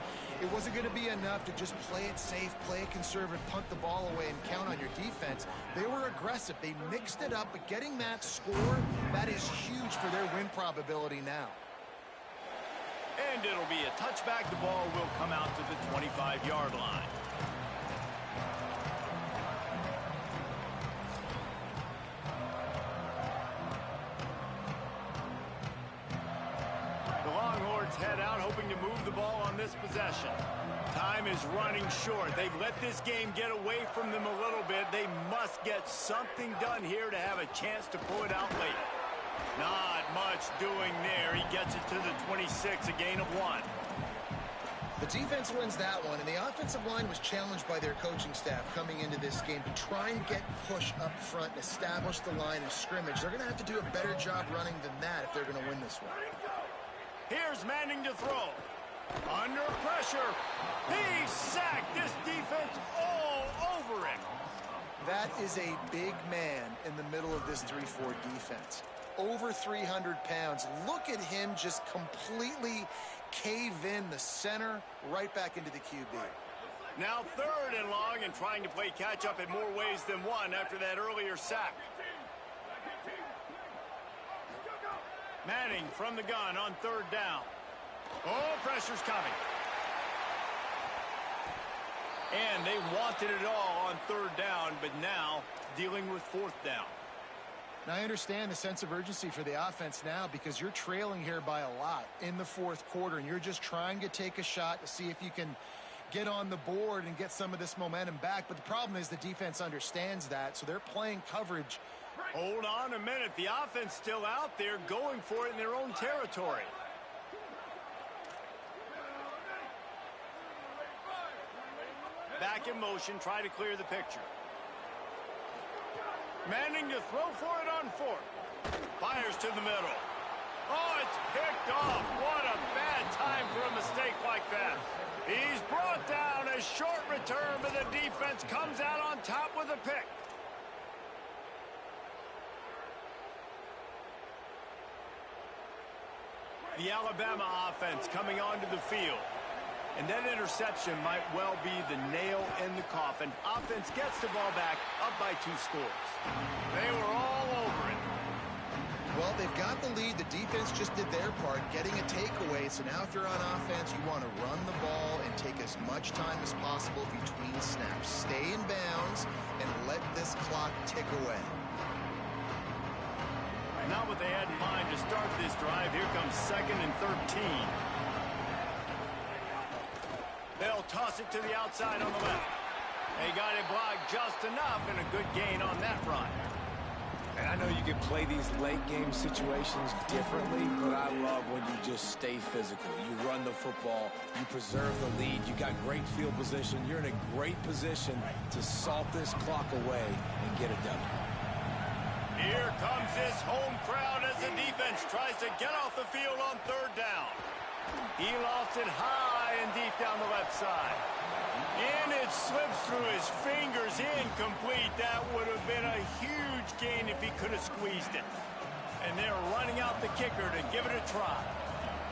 It wasn't going to be enough to just play it safe, play it conservative, punt the ball away, and count on your defense. They were aggressive. They mixed it up, but getting that score, that is huge for their win probability now. And it'll be a touchback. The ball will come out to the 25-yard line. Head out, hoping to move the ball on this possession. Time is running short. They've let this game get away from them a little bit. They must get something done here to have a chance to pull it out late. Not much doing there. He gets it to the 26, a gain of 1. The defense wins that one, and the offensive line was challenged by their coaching staff coming into this game to try and get push up front and establish the line of scrimmage. They're going to have to do a better job running than that if they're going to win this one. Here's Manning to throw. Under pressure. He's sacked. This defense all over him. That is a big man in the middle of this 3-4 defense. Over 300 pounds. Look at him just completely cave in the center right back into the QB. Now 3rd and long and trying to play catch up in more ways than one after that earlier sack. Manning from the gun on 3rd down. Oh, pressure's coming. And they wanted it all on 3rd down, but now dealing with 4th down. Now, I understand the sense of urgency for the offense now because you're trailing here by a lot in the 4th quarter, and you're just trying to take a shot to see if you can get on the board and get some of this momentum back. But the problem is the defense understands that, so they're playing coverage. Hold on a minute. The offense still out there going for it in their own territory. Back in motion, try to clear the picture. Manning to throw for it on 4th. Fires to the middle. Oh, it's picked off. What a bad time for a mistake like that. He's brought down, a short return, but the defense comes out on top with a pick. The Alabama offense coming onto the field. And that interception might well be the nail in the coffin. Offense gets the ball back, up by 2 scores. They were all over it. Well, they've got the lead. The defense just did their part, getting a takeaway. So now if you're on offense, you want to run the ball and take as much time as possible between snaps. Stay in bounds and let this clock tick away. Not what they had in mind to start this drive. Here comes 2nd and 13. They'll toss it to the outside on the left. They got it blocked just enough, and a good gain on that run. And I know you can play these late game situations differently, but I love when you just stay physical. You run the football, you preserve the lead, you got great field position. You're in a great position to salt this clock away and get it done. Here comes this home crowd as the defense tries to get off the field on 3rd down. He lost it high and deep down the left side. And it slips through his fingers, incomplete. That would have been a huge gain if he could have squeezed it. And they're running out the kicker to give it a try.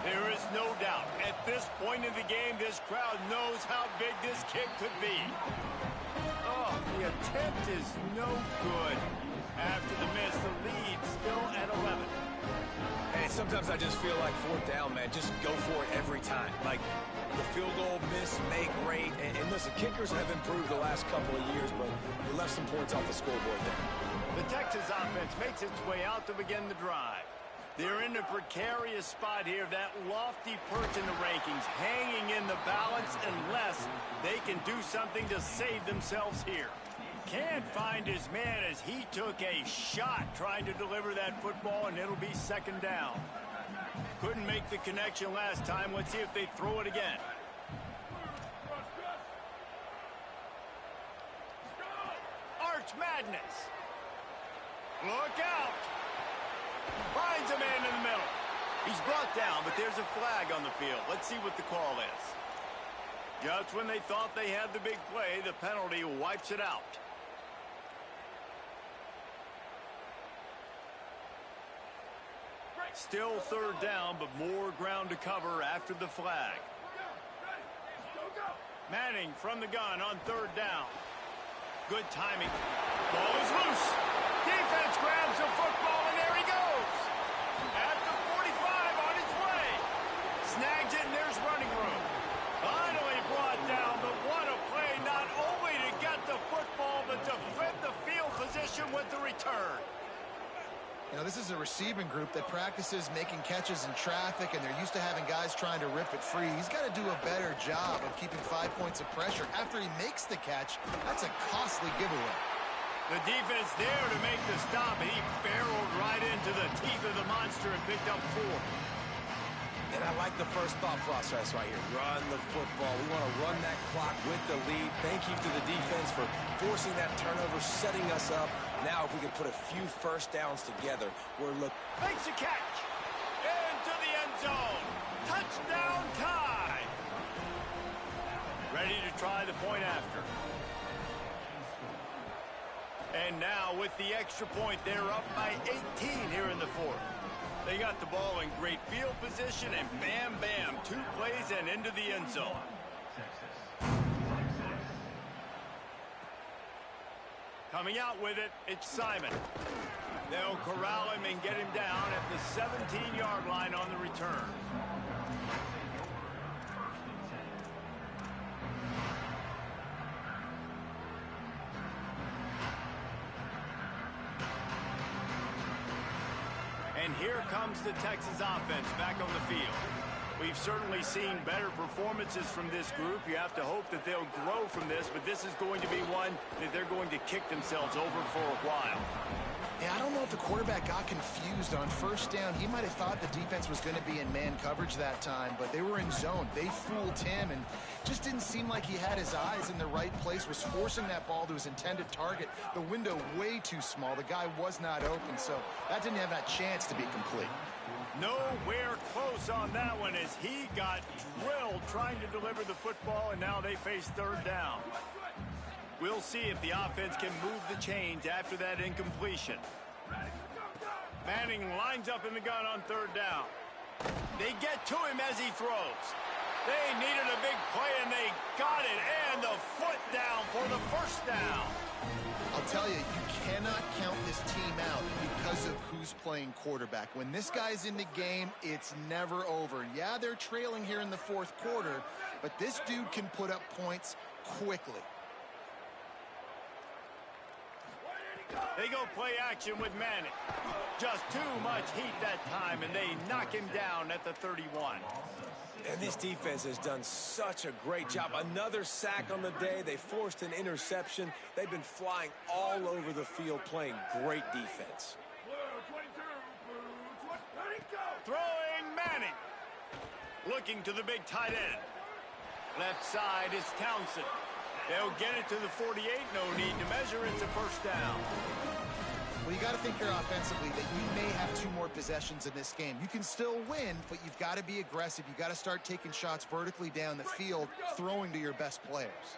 There is no doubt, at this point in the game, this crowd knows how big this kick could be. Oh, the attempt is no good. After the miss, the lead still at 11. Hey, sometimes I just feel like 4th down, man. Just go for it every time. Like, the field goal miss, make rate. And listen, kickers have improved the last couple of years, but we left some points off the scoreboard there. The Texas offense makes its way out to begin the drive. They're in a precarious spot here, that lofty perch in the rankings, hanging in the balance unless they can do something to save themselves here. Can't find his man as he took a shot trying to deliver that football, and it'll be 2nd down. Couldn't make the connection last time. Let's see if they throw it again. Arch Madness. Look out. Finds a man in the middle. He's brought down, but there's a flag on the field. Let's see what the call is. Just when they thought they had the big play, the penalty wipes it out. Still 3rd down, but more ground to cover after the flag. Manning from the gun on 3rd down. Good timing. Ball is loose. Defense grabs the football, and there he goes. At the 45 on his way. Snags it, and there's running room. Finally brought down, but what a play. Not only to get the football, but to flip the field position with the return. You know, this is a receiving group that practices making catches in traffic, and they're used to having guys trying to rip it free. He's got to do a better job of keeping 5 points of pressure after he makes the catch. That's a costly giveaway. The defense there to make the stop. He barreled right into the teeth of the monster and picked up 4. And I like the first thought process right here. Run the football. We want to run that clock with the lead. Thank you to the defense for forcing that turnover, setting us up. Now if we can put a few 1st downs together, we're looking. Makes a catch. Into the end zone. Touchdown tie. Ready to try the point after. And now with the extra point, they're up by 18 here in the 4th. They got the ball in great field position, and bam, bam, 2 plays and into the end zone. Coming out with it, it's Simon. They'll corral him and get him down at the 17-yard line on the return. And here comes the Texas offense back on the field. We've certainly seen better performances from this group. You have to hope that they'll grow from this, but this is going to be one that they're going to kick themselves over for a while. Yeah, I don't know if the quarterback got confused on 1st down. He might have thought the defense was going to be in man coverage that time, but they were in zone. They fooled him and just didn't seem like he had his eyes in the right place, was forcing that ball to his intended target. The window way too small. The guy was not open, so that didn't have that chance to be complete. Nowhere close on that one as he got drilled trying to deliver the football, and now they face 3rd down. We'll see if the offense can move the chains after that incompletion. Manning lines up in the gun on 3rd down. They get to him as he throws. They needed a big play, and they got it. And the foot down for the first down. I'll tell you, you cannot count this team out because of who's playing quarterback. When this guy's in the game, it's never over. Yeah, they're trailing here in the fourth quarter, but this dude can put up points quickly. They go play action with Manning. Just too much heat that time, and they knock him down at the 31. And this defense has done such a great job. Another sack on the day. They forced an interception. They've been flying all over the field playing great defense. Throwing Manning. Looking to the big tight end. Left side is Townsend. They'll get it to the 48. No need to measure. It's a first down. Well, you got to think here offensively that you may have 2 more possessions in this game. You can still win, but you've got to be aggressive. You've got to start taking shots vertically down the field, throwing to your best players.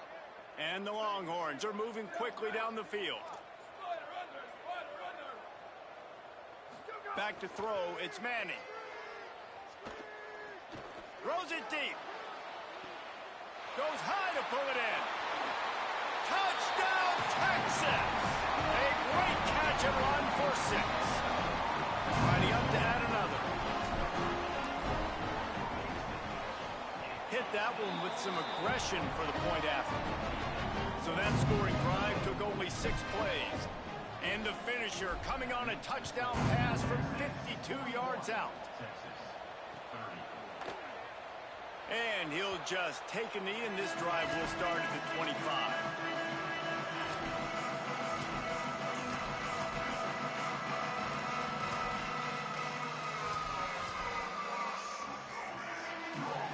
And the Longhorns are moving quickly down the field. Back to throw. It's Manning. Throws it deep. Goes high to pull it in. Touchdown, Texas! A great catch and run for 6. Lining up to add another. Hit that one with some aggression for the point after. So that scoring drive took only 6 plays. And the finisher coming on a touchdown pass from 52 yards out. And he'll just take a knee, and this drive will start at the 25.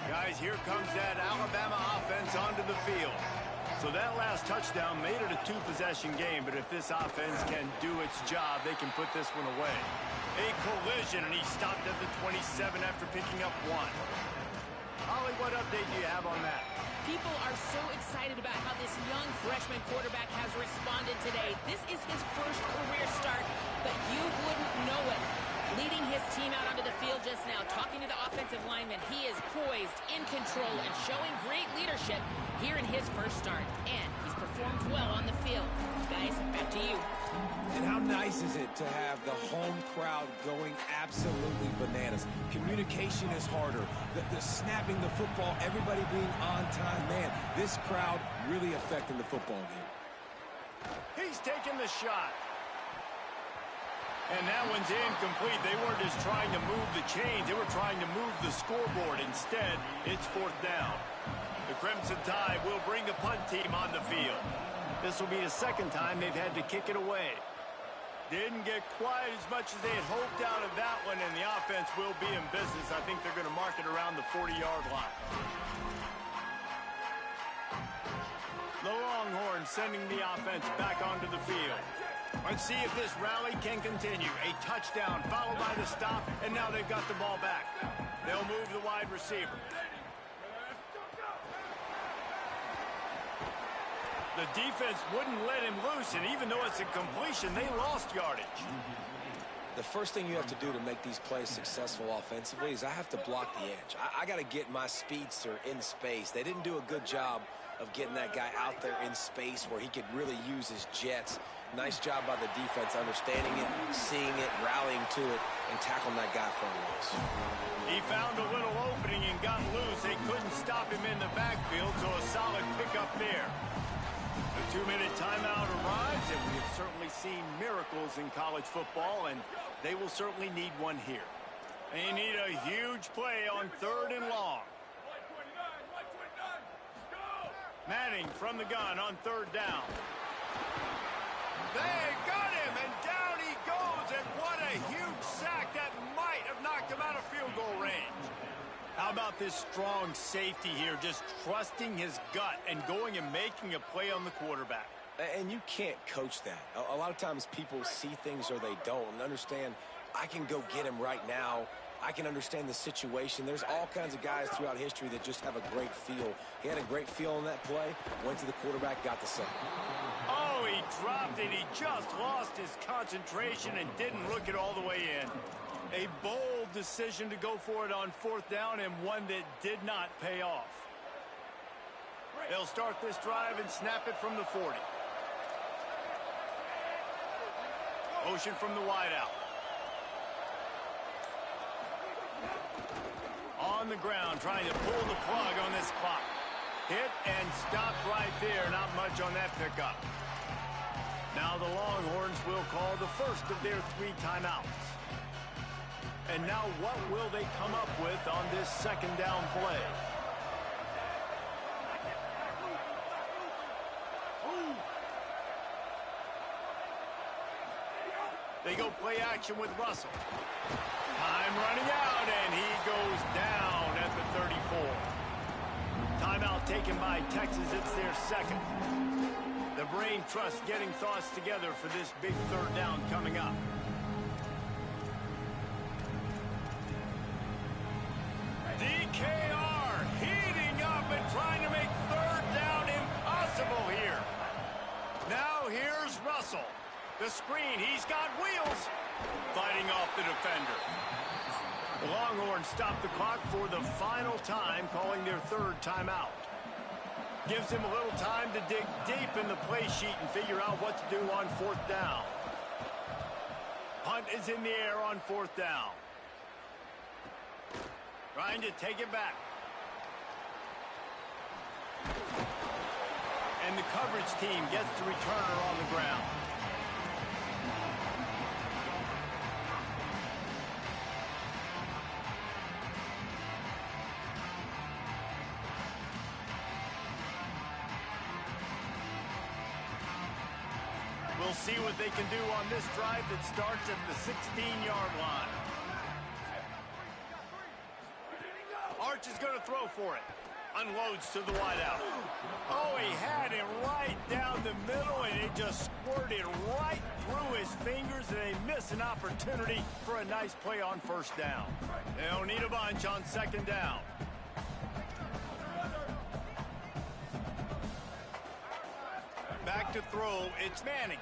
Guys, here comes that Alabama offense onto the field. So that last touchdown made it a 2-possession game, but if this offense can do its job, they can put this one away. A collision, and he stopped at the 27 after picking up 1. Holly, what update do you have on that? People are so excited about how this young freshman quarterback has responded today. This is his first career start, but you wouldn't know it. Leading his team out onto the field just now, talking to the offensive lineman, he is poised, in control, and showing great leadership here in his first start. And he's performed well on the field. Guys, back to you. And how nice is it to have the home crowd going absolutely bananas? Communication is harder. The snapping the football, everybody being on time. Man, this crowd really affecting the football game. He's taking the shot. And that one's incomplete. They weren't just trying to move the chains. They were trying to move the scoreboard. Instead, it's 4th down. The Crimson Tide will bring the punt team on the field. This will be the 2nd time they've had to kick it away. Didn't get quite as much as they had hoped out of that one, and the offense will be in business. I think they're going to mark it around the 40-yard line. The Longhorns sending the offense back onto the field. Let's see if this rally can continue. A touchdown followed by the stop, and now they've got the ball back. They'll move the wide receiver. The defense wouldn't let him loose, and even though it's a completion, they lost yardage. The first thing you have to do to make these plays successful offensively is I have to block the edge. I got to get my speedster in space. They didn't do a good job of getting that guy out there in space where he could really use his jets. Nice job by the defense understanding it, seeing it, rallying to it, and tackling that guy for a loss. He found a little opening and got loose. They couldn't stop him in the backfield, so a solid pickup there. The 2-minute timeout arrives, and we have certainly seen miracles in college football, and they will certainly need one here. They need a huge play on 3rd and long. Manning from the gun on 3rd down. They got him, and down he goes, and what a huge sack that might have knocked him out of field goal range. How about this strong safety here, just trusting his gut and going and making a play on the quarterback? And you can't coach that. A lot of times people see things or they don't, and understand I can go get him right now. I can understand the situation. There's all kinds of guys throughout history that just have a great feel. He had a great feel on that play, went to the quarterback, got the sack. Oh, he dropped it. He just lost his concentration and didn't look it all the way in. A bold decision to go for it on 4th down, and one that did not pay off. They'll start this drive and snap it from the 40. Motion from the wideout. On the ground, trying to pull the plug on this clock. Hit and stopped right there. Not much on that pickup. Now the Longhorns will call the first of their 3 timeouts. And now what will they come up with on this 2nd down play? They go play action with Russell. Time running out, and he goes down at the 34. Timeout taken by Texas. It's their 2nd. The brain trust getting thoughts together for this big 3rd down coming up. DKR heating up and trying to make 3rd down impossible here. Now here's Russell. The screen, he's got wheels. Fighting off the defender. The Longhorns stop the clock for the final time, calling their 3rd timeout. Gives him a little time to dig deep in the play sheet and figure out what to do on 4th down. Punt is in the air on 4th down. Trying to take it back. And the coverage team gets the returner on the ground. We'll see what they can do on this drive that starts at the 16-yard line. Arch is going to throw for it. Unloads to the wideout. Oh, he had it right down the middle, and it just squirted right through his fingers, and they miss an opportunity for a nice play on 1st down. They'll need a bunch on 2nd down. Back to throw, it's Manning.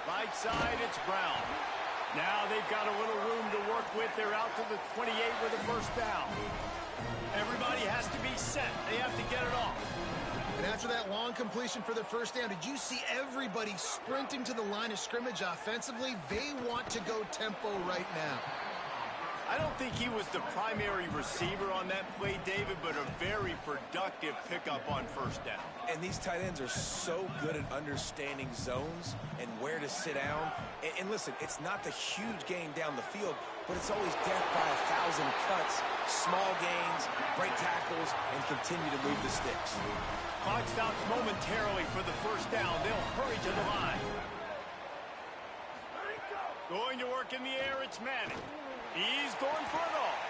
Right side, it's Brown. Now they've got a little room to work with. They're out to the 28 with a 1st down. Everybody has to be set. They have to get it off. And after that long completion for the 1st down, did you see everybody sprinting to the line of scrimmage offensively? They want to go tempo right now. I don't think he was the primary receiver on that play, David, but a very productive pickup on 1st down. And these tight ends are so good at understanding zones and where to sit down. And listen, it's not the huge gain down the field, but it's always death by 1,000 cuts, small gains, break tackles, and continue to move the sticks. Clock stops momentarily for the 1st down. They'll hurry to the line. Going to work in the air, it's Manning. He's going for it all.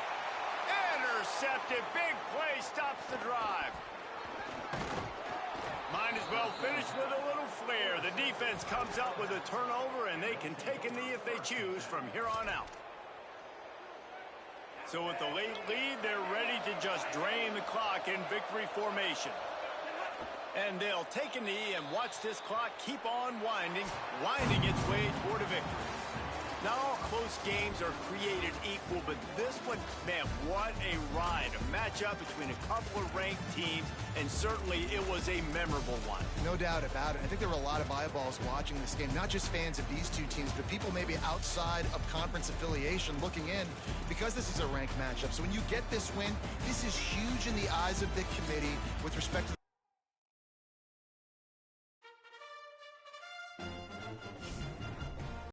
Intercepted. Big play stops the drive. Might as well finish with a little flair. The defense comes up with a turnover, and they can take a knee if they choose from here on out. So with the late lead, they're ready to just drain the clock in victory formation. And they'll take a knee and watch this clock keep on winding its way toward a victory. Not all close games are created equal, but this one, man, what a ride. A matchup between a couple of ranked teams, and certainly it was a memorable one. No doubt about it. I think there were a lot of eyeballs watching this game, not just fans of these two teams, but people maybe outside of conference affiliation looking in, because this is a ranked matchup. So when you get this win, this is huge in the eyes of the committee with respect to